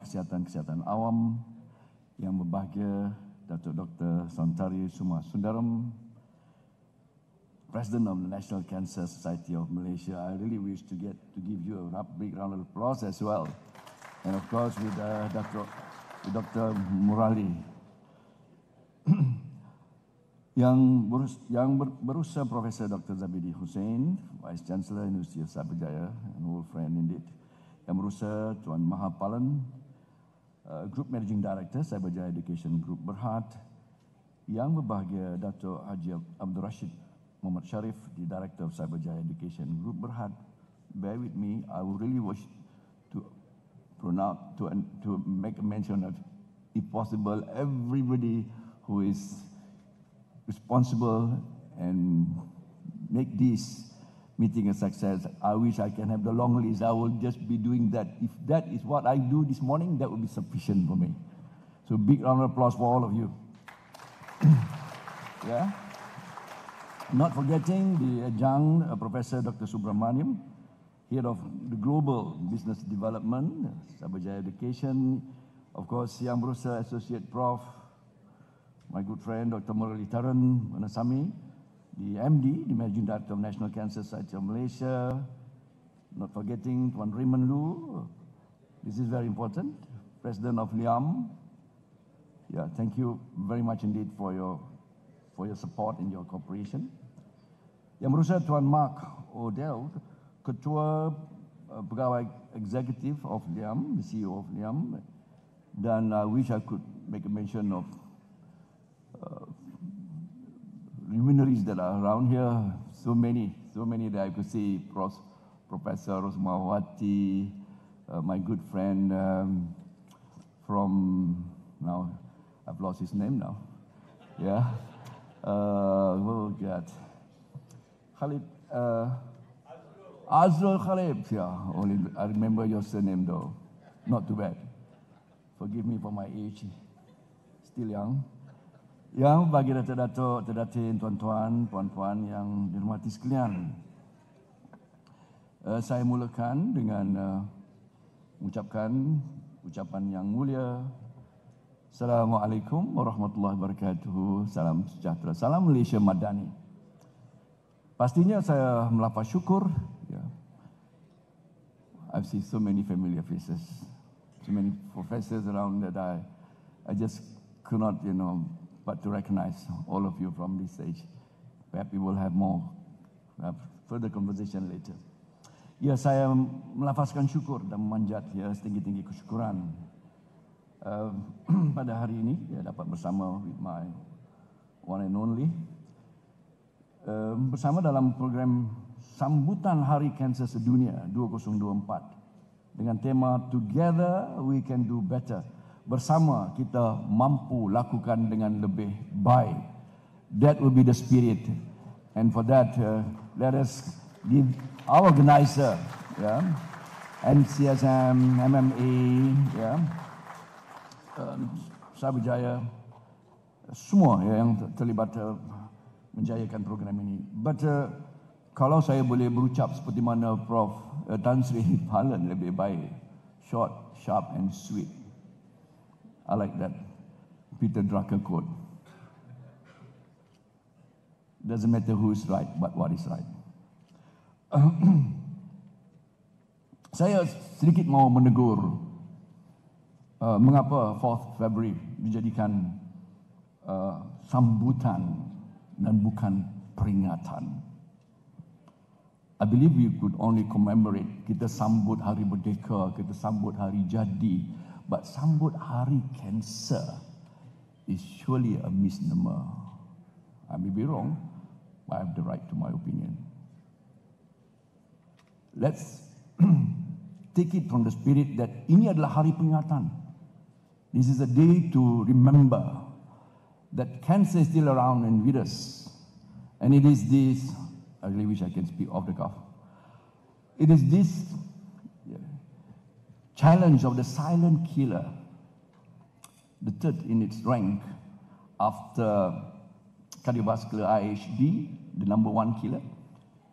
Kesihatan Awam yang berbahagia, Datuk Dr. Santari Suma Sundaram, President of the National Cancer Society of Malaysia. I really wish to give you a big round of applause as well. And of course with Dr. Murali. yang berusaha Profesor Dr. Zabidi Hussein, Vice Chancellor Universiti of Cyberjaya, an old friend indeed. Yang berusaha Tuan Mahapalan, Group Managing Director Cyberjaya Education Group Berhad. Yang berbahagia Datuk Haji Abdul Rashid Muhammad Sharif, the Director of Cyberjaya Education Group Berhad. Bear with me, I would really wish to make a mention of, if possible, everybody who is responsible and make this meeting a success. I wish I can have the long list. I will just be doing that. If that is what I do this morning, that will be sufficient for me. So big round of applause for all of you. Yeah. Not forgetting the adjunct Professor Dr. Subramaniam, Head of the Global Business Development, Cyberjaya Education. Of course, Yang Berusaha Associate Prof, my good friend Dr. Murali Taran Manasami, the MD, the Managing Director of National Cancer Society of Malaysia. Not forgetting Tuan Raymond Lu, this is very important, President of Liam. Yeah, thank you very much indeed for your support and your cooperation. Yang Berusaha Tuan Mark O'Dell, Ketua Pegawai Executive of Liam, the CEO of Liam. Dan I wish I could make a mention of luminaries that are around here. So many that I could see. Professor Rosmawati, my good friend from, now I've lost his name now. Yeah. Oh God. Khalid. Azrul Khalid. Yeah. Only I remember your surname though. Not too bad. Forgive me for my age. Still young. Yang bagi datuk-datuk, terdatin, tuan-tuan, puan-puan yang dihormati sekalian. Saya mulakan dengan mengucapkan ucapan yang mulia. Assalamualaikum warahmatullahi wabarakatuh. Salam sejahtera. Salam Malaysia Madani. Pastinya saya melafaz syukur. Yeah. I've seen so many familiar faces. So many professors around that I just could not, but to recognize all of you from this stage. Perhaps we will have further conversation later. Ya, saya melafazkan syukur dan memanjat ya setinggi-tinggi kesyukuran pada hari ini ya dapat bersama with my one and only bersama dalam program Sambutan Hari Kanser Sedunia 2024 dengan tema Together We Can Do Better. Bersama kita mampu lakukan dengan lebih baik. That will be the spirit. And for that, let us give our organizer, yeah, NCSM, MMA, yeah, Cyberjaya, semua yang terlibat menjayakan program ini. But kalau saya boleh berucap seperti mana Prof. Tan Sri Palan lebih baik, short, sharp and sweet. I like that Peter Drucker quote. Doesn't matter who is right, but what is right. Saya sedikit mau menegur mengapa 4th Februari dijadikan sambutan dan bukan peringatan. I believe we could only commemorate, kita sambut hari merdeka, kita sambut hari jadi, but sambut hari kanser is surely a misnomer. I may be wrong, but I have the right to my opinion. Let's take it from the spirit that ini adalah hari peringatan. This is a day to remember that cancer is still around and with us. And it is this, I really wish I can speak off the cuff. It is this challenge of the silent killer, the third in its rank after cardiovascular IHD, the number 1 killer,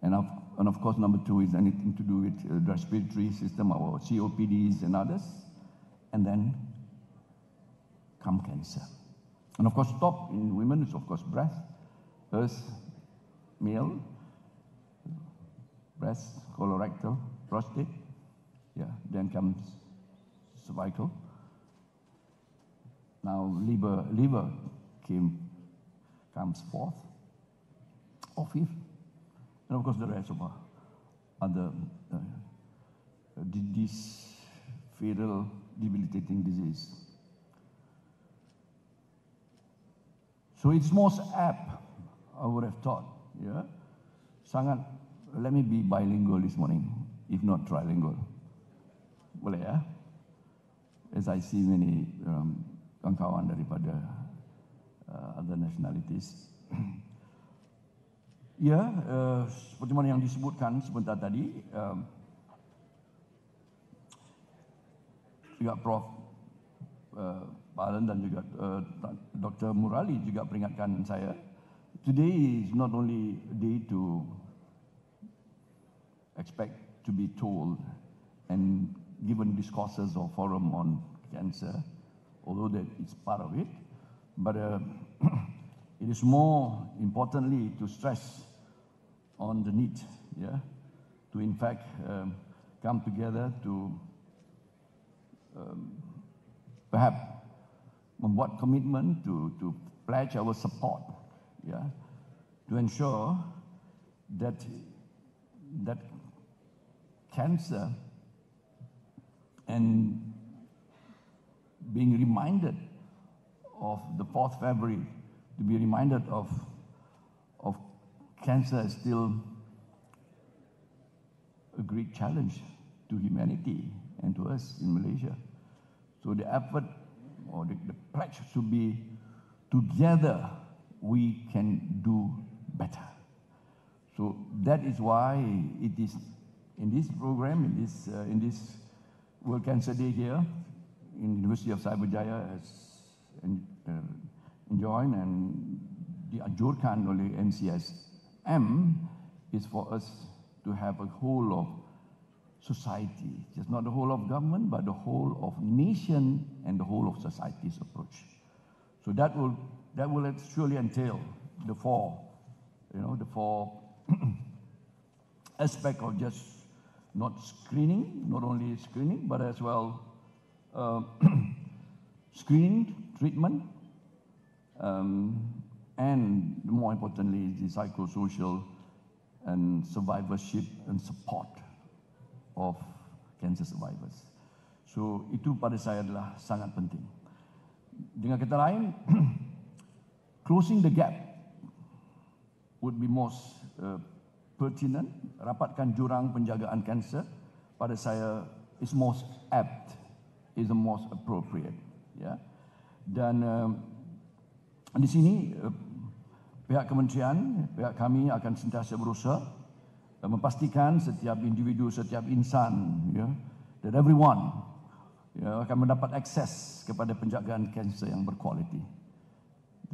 and of course number 2 is anything to do with the respiratory system, our COPDs and others, and then come cancer. And of course, top in women is of course breast, first male, breast, colorectal, prostate, yeah, then comes cervical. Now liver comes fourth or fifth, and of course the rest of other disease, fatal, debilitating disease. So it's most apt, I would have thought, yeah. Sangat, let me be bilingual this morning, if not trilingual. Boleh ya? As I see many kawan-kawan daripada other nationalities. Ya, seperti mana yang disebutkan sebentar tadi, juga Prof. Alan dan juga Dr. Murali juga peringatkan saya. Today is not only a day to expect to be told and given discourses or forum on cancer, although that is part of it, but it is more importantly to stress on the need, yeah, to in fact come together to perhaps membuat commitment to pledge our support, yeah, to ensure that cancer and being reminded of the 4th February, to be reminded of cancer is still a great challenge to humanity and to us in Malaysia. So the effort or the pledge should be together we can do better. So that is why it is in this program, in this World Cancer Day here, in University of Cyberjaya has enjoined and dianjurkan oleh NCSM is for us to have a whole of society, just not the whole of government, but the whole of nation and the whole of society's approach. So that will surely entail the four aspect of just not screening, not only screening, but as well screening, treatment, and more importantly, the psychosocial and survivorship and support of cancer survivors. So itu pada saya adalah sangat penting. Dengan kata lain, closing the gap would be most pertinent. Rapatkan jurang penjagaan kanser pada saya is most apt, is the most appropriate. Ya. Dan di sini pihak kementerian, pihak kami akan sentiasa berusaha memastikan setiap individu, setiap insan, ya, that everyone akan mendapat akses kepada penjagaan kanser yang berkualiti.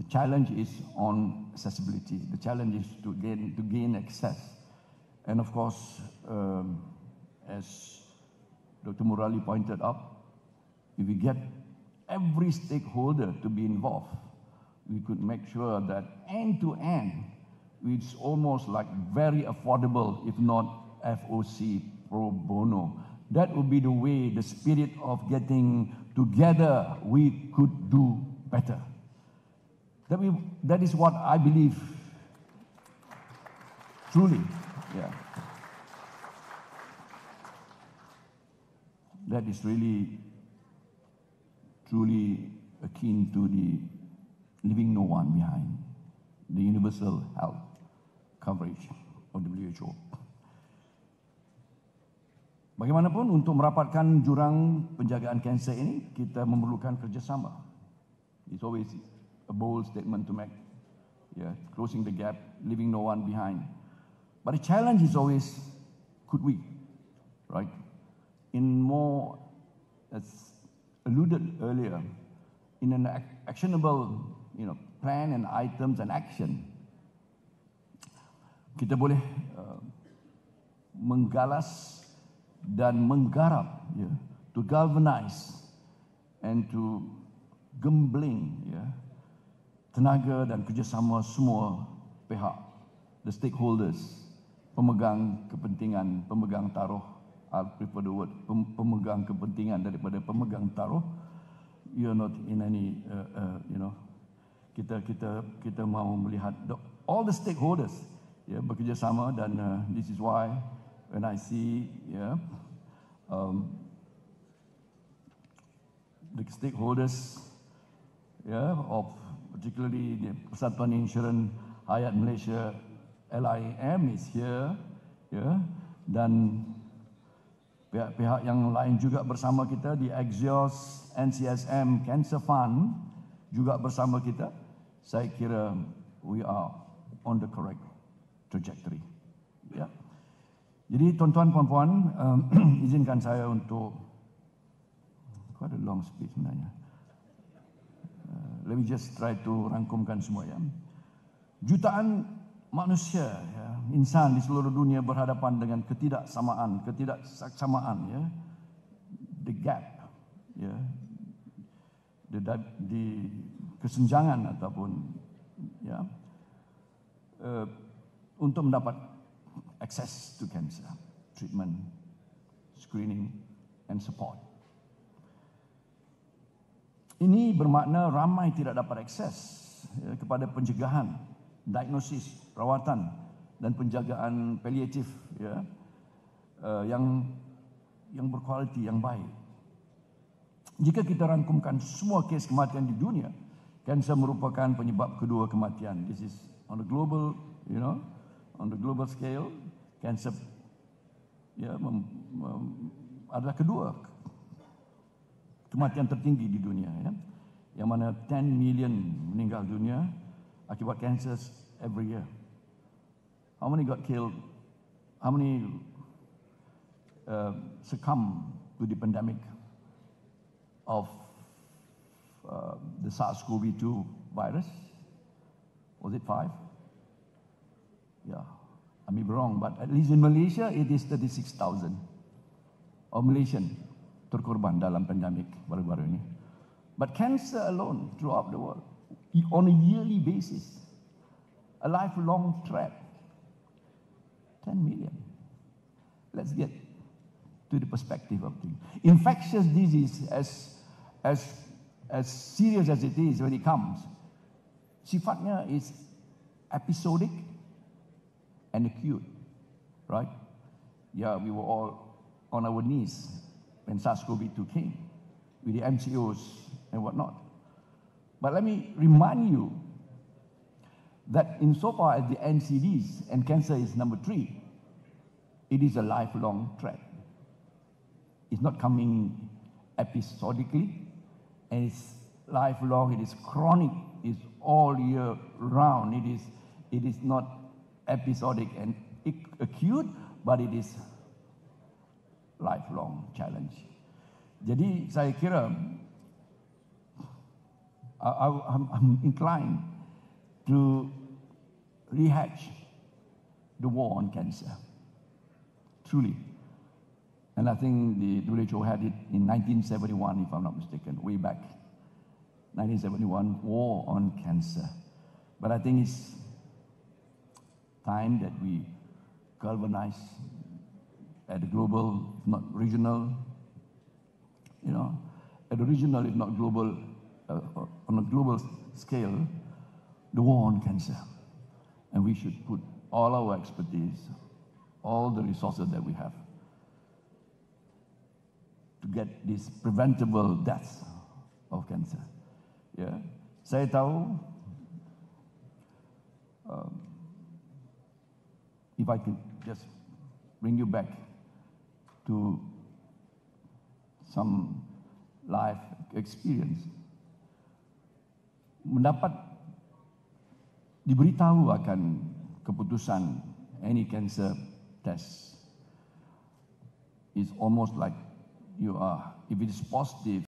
The challenge is on accessibility. The challenge is to gain access. And of course, as Dr. Murali pointed out, if we get every stakeholder to be involved, we could make sure that end to end, it's almost like very affordable, if not FOC, pro bono. That would be the way, the spirit of getting together, we could do better. That is what I believe, truly, yeah. That is really, truly akin to the leaving no one behind, the universal health coverage of WHO. Bagaimanapun, untuk merapatkan jurang penjagaan kanser ini, kita memerlukan kerjasama. It's always a bold statement to make, yeah, closing the gap, leaving no one behind. But the challenge is always, could we, right? In more, as alluded earlier, in an actionable, plan and items and action, kita boleh menggalas dan menggarap, to galvanize and to gembling tenaga dan kerjasama semua pihak, the stakeholders, pemegang kepentingan, pemegang taruh, I prefer the word pemegang kepentingan daripada pemegang taruh. You're not in any, kita mahu melihat all the stakeholders bekerjasama, dan this is why when I see the stakeholders of particularly the Persatuan Insurans Hayat Malaysia LIM is here, dan pihak-pihak yang lain juga bersama kita di Axios, NCSM, Cancer Fund juga bersama kita. Saya kira we are on the correct trajectory. Jadi tuan-tuan puan-puan, izinkan saya untuk quite a long speech sebenarnya. Let me just try to rangkumkan semua Jutaan manusia, insan di seluruh dunia berhadapan dengan ketidaksamaan, the gap, the kesenjangan ataupun untuk mendapat access to cancer treatment, screening and support. Ini bermakna ramai tidak dapat akses kepada pencegahan, diagnosis, perawatan dan penjagaan paliatif yang berkualiti, yang baik. Jika kita rangkumkan semua kes kematian di dunia, kanser merupakan penyebab kedua kematian. This is on the global, on the global scale, kanser adalah kedua kematian tertinggi di dunia, yang mana 10 million meninggal dunia akibat kanser every year. How many got killed? How many succumb to the pandemic of the SARS-CoV-2 virus? Was it 5? Yeah, I may be wrong, but at least in Malaysia it is 36,000 of Malaysian terkorban dalam pandemik baru-baru ini. But cancer alone throughout the world, on a yearly basis, a lifelong threat, 10 million. Let's get to the perspective of things. Infectious disease, as serious as it is when it comes, sifatnya is episodic and acute, right? Yeah, we were all on our knees when SARS-CoV-2 came, with the MCOs and whatnot. But let me remind you that insofar as the NCDs, and cancer is number 3, it is a lifelong threat. It's not coming episodically, and it's lifelong, it is chronic, it's all year round. It is not episodic and acute, but it is lifelong challenge. Jadi saya kira I'm inclined to rehatch the war on cancer, truly. And I think the WHO had it in 1971, if I'm not mistaken, way back. 1971, war on cancer. But I think it's time that we galvanize at the global, if not regional, at the regional, if not global, on a global scale, the war on cancer. And we should put all our expertise, all the resources that we have to get this preventable deaths of cancer. Saya tahu, if I could just bring you back to some life experience, mendapat diberitahu akan keputusan any cancer test is almost like you are, if it is positive,